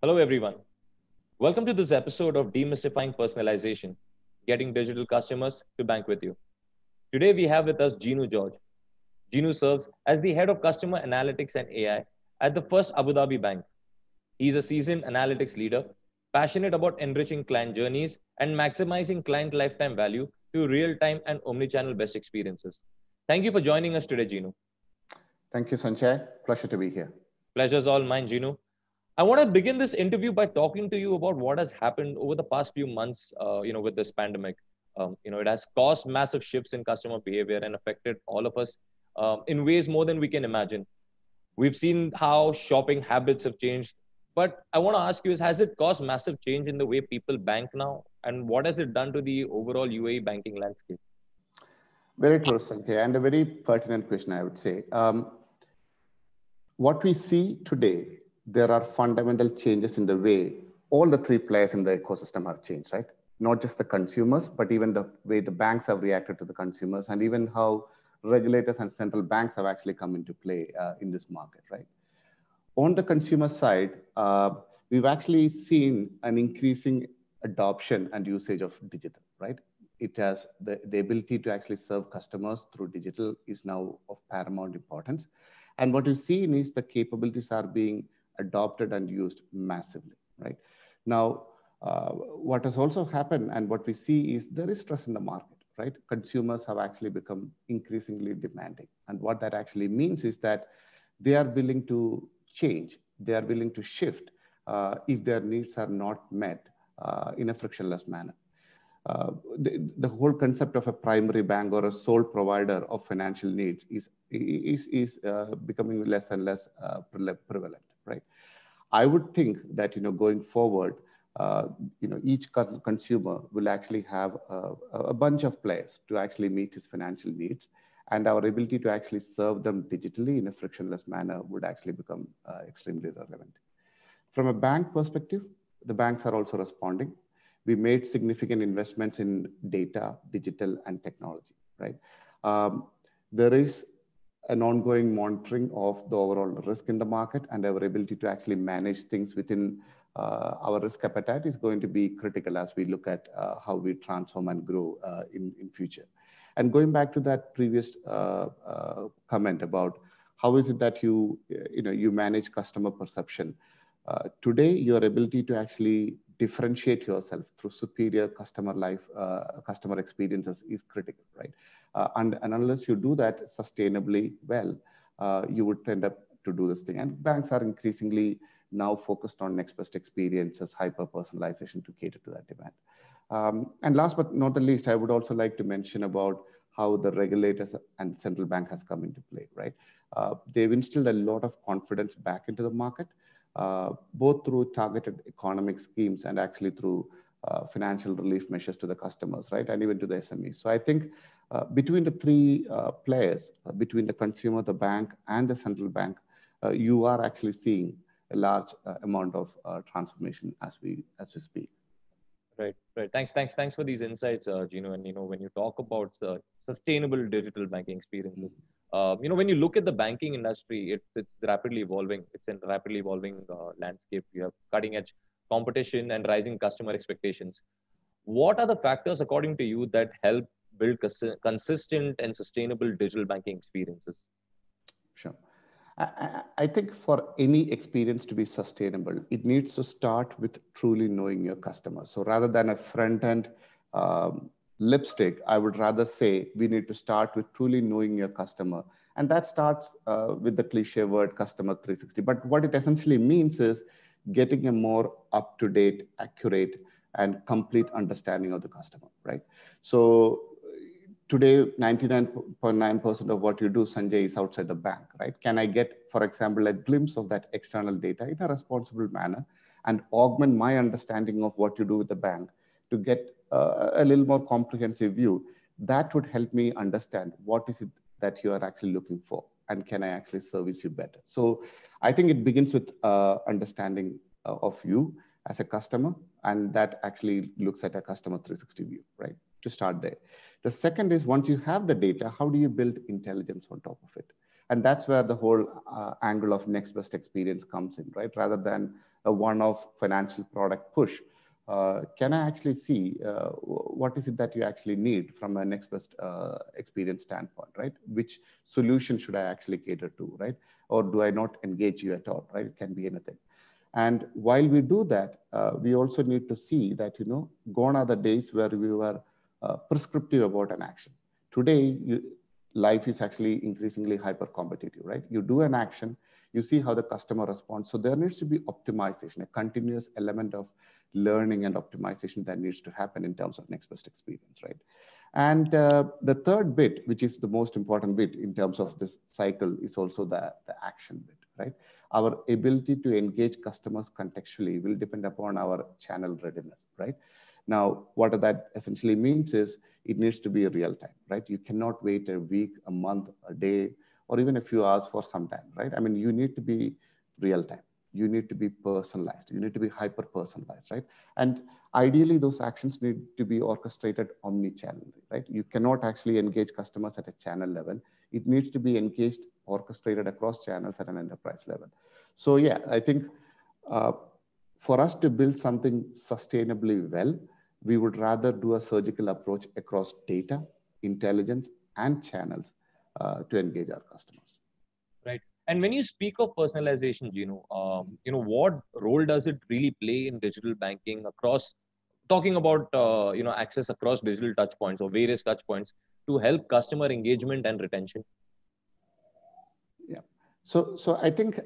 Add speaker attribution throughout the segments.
Speaker 1: Hello, everyone. Welcome to this episode of Demystifying Personalization, Getting Digital Customers to Bank with You. Today, we have with us Ginu George. Ginu serves as the head of customer analytics and AI at the First Abu Dhabi Bank. He's a seasoned analytics leader, passionate about enriching client journeys and maximizing client lifetime value through real time and omnichannel best experiences. Thank you for joining us today, Ginu.
Speaker 2: Thank you, Sanjay. Pleasure to be here.
Speaker 1: Pleasure's all mine, Ginu. I want to begin this interview by talking to you about what has happened over the past few months, with this pandemic. It has caused massive shifts in customer behavior and affected all of us in ways more than we can imagine. We've seen how shopping habits have changed, but I want to ask you: has it caused massive change in the way people bank now, and what has it done to the overall UAE banking landscape?
Speaker 2: Very true, Sanjay, and a very pertinent question, I would say. What we see today, there are fundamental changes in the way all the three players in the ecosystem have changed, right? Not just the consumers, but even the way the banks have reacted to the consumers, and even how regulators and central banks have actually come into play in this market, right? On the consumer side, we've actually seen an increasing adoption and usage of digital, right? It has the ability to actually serve customers through digital is now of paramount importance. And what you've seen is the capabilities are being adopted and used massively, right? Now, what has also happened and what we see is there is stress in the market, right? Consumers have actually become increasingly demanding. And what that actually means is that they are willing to change, they are willing to shift if their needs are not met in a frictionless manner. The whole concept of a primary bank or a sole provider of financial needs is becoming less and less prevalent, right? I would think that going forward, each consumer will actually have a bunch of players to actually meet his financial needs, and our ability to actually serve them digitally in a frictionless manner would actually become extremely relevant. From a bank perspective, the banks are also responding. We made significant investments in data, digital, and technology, right? There is an ongoing monitoring of the overall risk in the market, and our ability to actually manage things within our risk appetite is going to be critical as we look at how we transform and grow in future. And going back to that previous comment about how is it that you manage customer perception, today your ability to actually differentiate yourself through superior customer experiences is critical, right? And unless you do that sustainably well, you would tend up to do this thing. And banks are increasingly now focused on next best experiences, hyper personalization to cater to that demand. And last but not the least, I would also like to mention about how the regulators and central bank has come into play, right? They've instilled a lot of confidence back into the market, both through targeted economic schemes and actually through financial relief measures to the customers, right? And even to the SMEs. So I think between the three players, between the consumer, the bank, and the central bank, you are actually seeing a large amount of transformation as we speak.
Speaker 1: Right. Thanks for these insights, Gino. And when you talk about the sustainable digital banking experiences, when you look at the banking industry, it's rapidly evolving. It's a rapidly evolving landscape. You have cutting edge competition and rising customer expectations. What are the factors, according to you, that help build consistent and sustainable digital banking experiences?
Speaker 2: Sure. I think for any experience to be sustainable, it needs to start with truly knowing your customer. So rather than a front end lipstick, I would rather say we need to start with truly knowing your customer. And that starts with the cliche word customer 360. But what it essentially means is getting a more up-to-date, accurate, and complete understanding of the customer, right? So today, 99.9% of what you do, Sanjay, is outside the bank, right? Can I get, for example, a glimpse of that external data in a responsible manner and augment my understanding of what you do with the bank to get a little more comprehensive view? That would help me understand what is it that you are actually looking for, and can I actually service you better? So I think it begins with understanding of you as a customer, and that actually looks at a customer 360 view, right? To start there. The second is once you have the data, how do you build intelligence on top of it? And that's where the whole angle of next best experience comes in, right? Rather than a one-off financial product push, can I actually see what is it that you actually need from a next best experience standpoint, right? Which solution should I actually cater to, right? Or do I not engage you at all, right? It can be anything. And while we do that, we also need to see that, gone are the days where we were prescriptive about an action. Today, life is actually increasingly hyper competitive, right? You do an action, you see how the customer responds. So there needs to be optimization, a continuous element of learning and optimization that needs to happen in terms of next best experience, right? And the third bit, which is the most important bit in terms of this cycle, is also the action bit, right? Our ability to engage customers contextually will depend upon our channel readiness, right? Now, what that essentially means is it needs to be real time, right? You cannot wait a week, a month, a day, or even a few hours for some time, right? I mean, you need to be real time. You need to be personalized. You need to be hyper personalized, right? And ideally, those actions need to be orchestrated omni-channel, right? You cannot actually engage customers at a channel level. It needs to be engaged, orchestrated across channels at an enterprise level. So yeah, I think for us to build something sustainably well, we would rather do a surgical approach across data, intelligence, and channels to engage our customers.
Speaker 1: Right. And when you speak of personalization, what role does it really play in digital banking across, talking about, access across digital touch points or various touch points to help customer engagement and retention?
Speaker 2: Yeah. So I think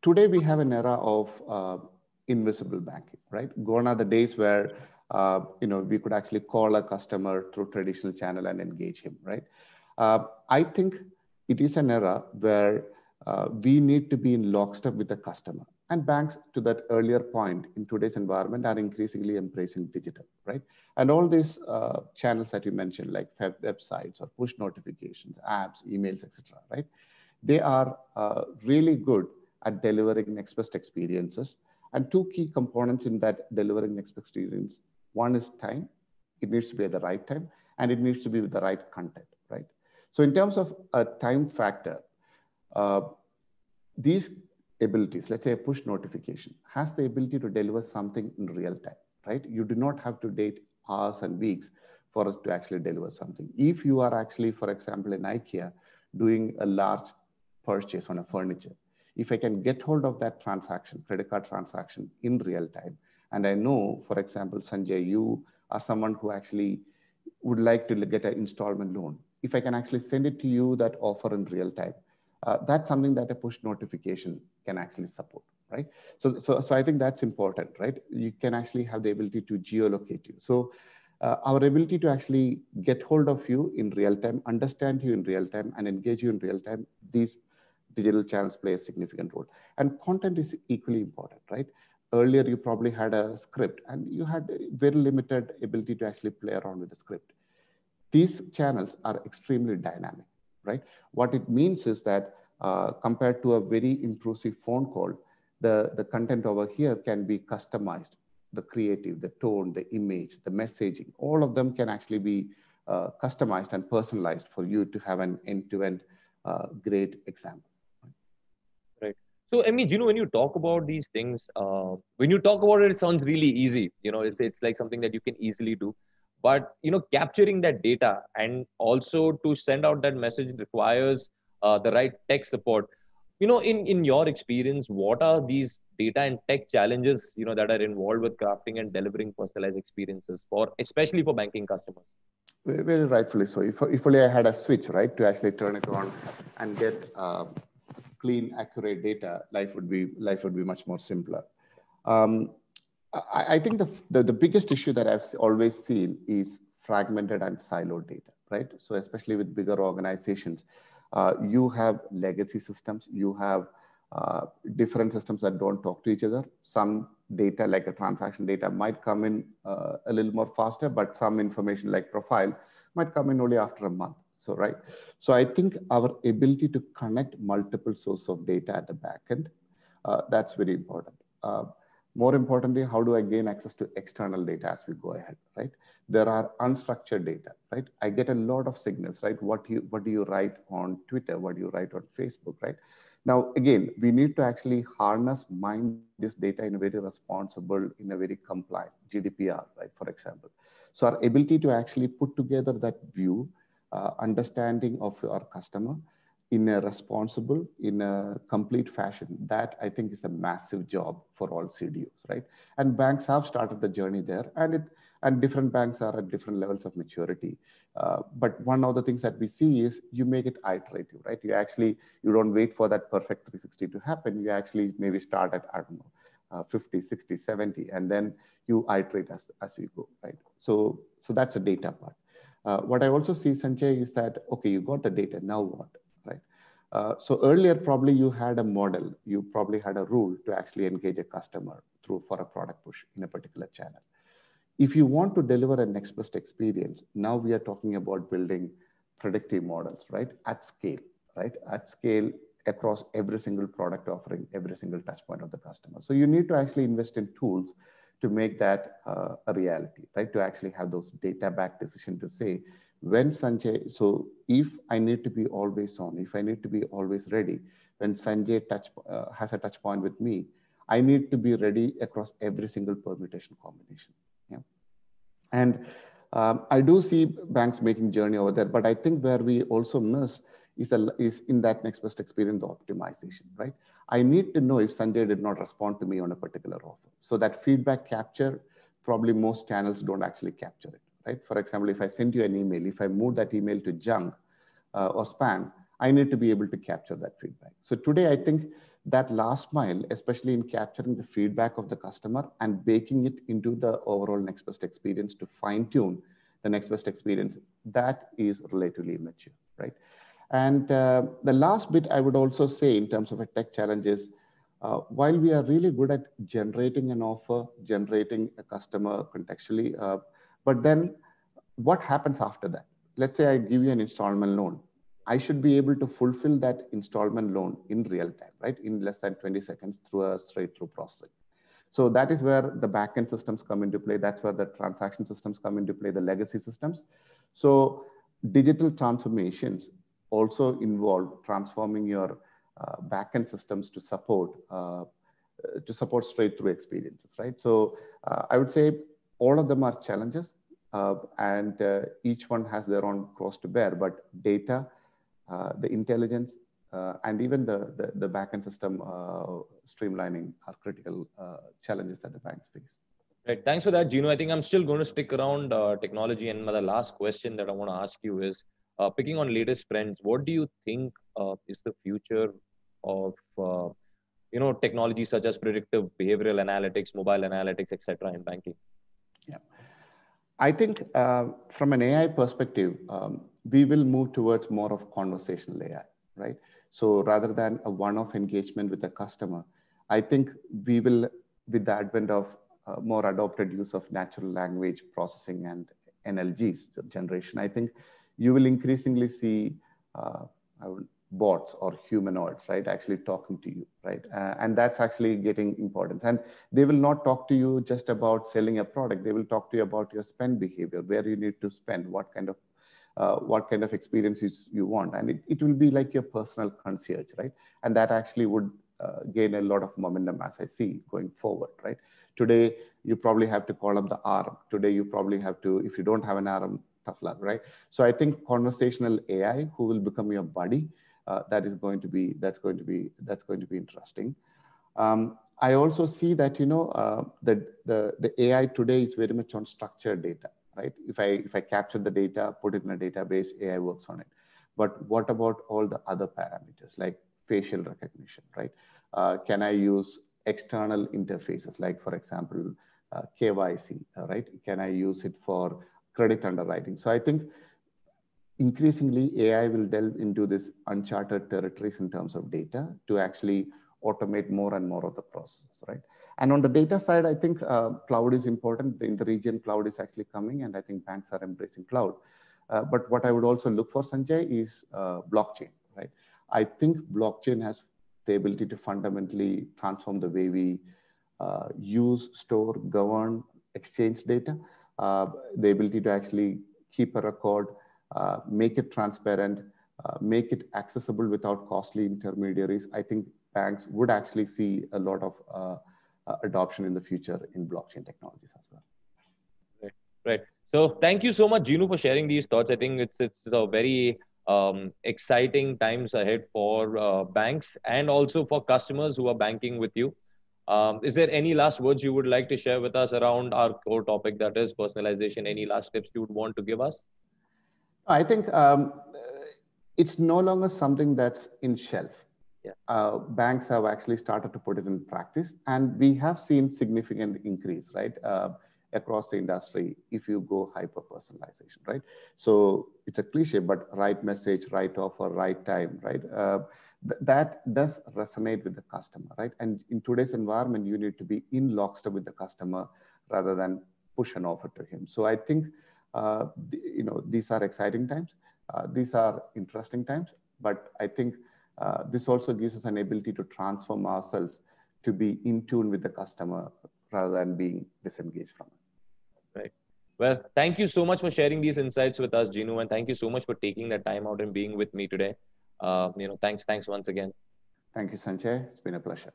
Speaker 2: today we have an era of invisible banking, right? Gone are the days where we could actually call a customer through traditional channel and engage him, right? I think it is an era where we need to be in lockstep with the customer. And banks, to that earlier point, in today's environment, are increasingly embracing digital, right? And all these channels that you mentioned, like websites or push notifications, apps, emails, etc., right? They are really good at delivering next best experiences. And two key components in that delivering next best experience: one is time. It needs to be at the right time, and it needs to be with the right content, right? So in terms of a time factor, these abilities, let's say a push notification, has the ability to deliver something in real time, right? You do not have to wait hours and weeks for us to actually deliver something. If you are actually, for example, in IKEA, doing a large purchase on a furniture, if I can get hold of that transaction, credit card transaction in real time, and I know, for example, Sanjay, you are someone who actually would like to get an installment loan. If I can actually send it to you, that offer in real time, that's something that a push notification can actually support, right? So I think that's important, right? You can actually have the ability to geolocate you. So our ability to actually get hold of you in real time, understand you in real time, and engage you in real time, these digital channels play a significant role. And content is equally important, right? Earlier, you probably had a script and you had very limited ability to actually play around with the script. These channels are extremely dynamic, right? What it means is that compared to a very intrusive phone call, the content over here can be customized. The creative, the tone, the image, the messaging, all of them can actually be customized and personalized for you to have an end-to-end great example.
Speaker 1: Right. So, I mean, when you talk about these things, when you talk about it, it sounds really easy. It's like something that you can easily do. But, capturing that data and also to send out that message requires the right tech support. In your experience, what are these data and tech challenges, that are involved with crafting and delivering personalized experiences especially for banking customers?
Speaker 2: Very rightfully so. If only I had a switch, right, to actually turn it on and get clean, accurate data, life would be much more simpler. I think the biggest issue that I've always seen is fragmented and siloed data, right? So especially with bigger organizations, you have legacy systems, you have different systems that don't talk to each other. Some data, like a transaction data, might come in a little more faster, but some information like profile might come in only after a month. So, right. So I think our ability to connect multiple sources of data at the back end, that's very important. More importantly, how do I gain access to external data as we go ahead, right? There are unstructured data, right? I get a lot of signals, right? What do you write on Twitter? What do you write on Facebook, right? Now, again, we need to actually harness, mine this data in a very responsible, in a very compliant GDPR, right? For example. So our ability to actually put together that view, understanding of our customer in a responsible, in a complete fashion, that I think is a massive job for all CDOs, right? And banks have started the journey there, and different banks are at different levels of maturity. But one of the things that we see is you make it iterative, right? You don't wait for that perfect 360 to happen. You actually maybe start at, I don't know, 50, 60, 70, and then you iterate as you go, right? So that's a data part. What I also see, Sanjay, is that, okay, you got the data, now what, right? So earlier, probably you had a model, you probably had a rule to actually engage a customer through for a product push in a particular channel. If you want to deliver a next best experience, now we are talking about building predictive models, right? At scale, right? At scale across every single product offering, every single touch point of the customer. So you need to actually invest in tools to make that a reality, right? To actually have those data backed decision to say, when Sanjay, so if I need to be always on, if I need to be always ready, when Sanjay has a touch point with me, I need to be ready across every single permutation combination. Yeah. And I do see banks making journey over there, but I think where we also miss is in that next best experience, the optimization, right? I need to know if Sanjay did not respond to me on a particular offer. So that feedback capture, probably most channels don't actually capture it, right? For example, if I send you an email, if I move that email to junk or spam, I need to be able to capture that feedback. So today, I think that last mile, especially in capturing the feedback of the customer and baking it into the overall next best experience to fine tune the next best experience, that is relatively immature, right? And the last bit I would also say in terms of a tech challenge is, while we are really good at generating an offer, generating a customer contextually, but then what happens after that? Let's say I give you an installment loan. I should be able to fulfill that installment loan in real time, right? In less than 20 seconds through a straight through processing. So that is where the backend systems come into play. That's where the transaction systems come into play, the legacy systems. So digital transformations also involve transforming your backend systems to support straight through experiences, right? So I would say all of them are challenges, and each one has their own cross to bear. But data, the intelligence, and even the backend system streamlining are critical challenges that the banks face.
Speaker 1: Right. Thanks for that, Gino. I think I'm still going to stick around technology. And the last question that I want to ask you is, picking on latest trends, what do you think is the future of technology such as predictive behavioral analytics, mobile analytics, etc. in banking?
Speaker 2: Yeah, I think from an AI perspective, we will move towards more of conversational AI, right? So rather than a one-off engagement with a customer, I think we will, with the advent of more adopted use of natural language processing and NLGs generation, I think you will increasingly see bots or humanoids, right, actually talking to you, right? And that's actually getting importance. And they will not talk to you just about selling a product. They will talk to you about your spend behavior, where you need to spend, what kind of experiences you want. And it will be like your personal concierge, right? And that actually would gain a lot of momentum as I see going forward, right? Today, you probably have to call up the RM. Today, you probably have to, if you don't have an RM, tough luck, right? So I think conversational AI, who will become your buddy, that's going to be interesting. I also see that the AI today is very much on structured data, right? If I capture the data, put it in a database, AI works on it. But what about all the other parameters like facial recognition, right? Can I use external interfaces like, for example, KYC, right? Can I use it for credit underwriting? So I think increasingly, AI will delve into this uncharted territories in terms of data to actually automate more and more of the process, right? And on the data side, I think cloud is important. In the region, cloud is actually coming, and I think banks are embracing cloud. But what I would also look for, Sanjay, is blockchain, right? I think blockchain has the ability to fundamentally transform the way we use, store, govern, exchange data, the ability to actually keep a record, make it transparent, make it accessible without costly intermediaries. I think banks would actually see a lot of adoption in the future in blockchain technologies as well.
Speaker 1: Right. Right. So thank you so much, Ginu, for sharing these thoughts. I think it's a very exciting times ahead for banks and also for customers who are banking with you. Is there any last words you would like to share with us around our core topic, that is personalization? Any last tips you would want to give us?
Speaker 2: I think it's no longer something that's in shelf.
Speaker 1: Yeah.
Speaker 2: Banks have actually started to put it in practice, and we have seen significant increase, right, across the industry if you go hyper personalization, right? So it's a cliche, but right message, right offer, right time, right? That does resonate with the customer, right? And in today's environment, you need to be in lockstep with the customer rather than push an offer to him. So I think these are exciting times. These are interesting times, but I think this also gives us an ability to transform ourselves to be in tune with the customer rather than being disengaged from it.
Speaker 1: Right. Well, thank you so much for sharing these insights with us, Ginu, and thank you so much for taking the time out and being with me today. Thanks once again.
Speaker 2: Thank you, Sanjay. It's been a pleasure.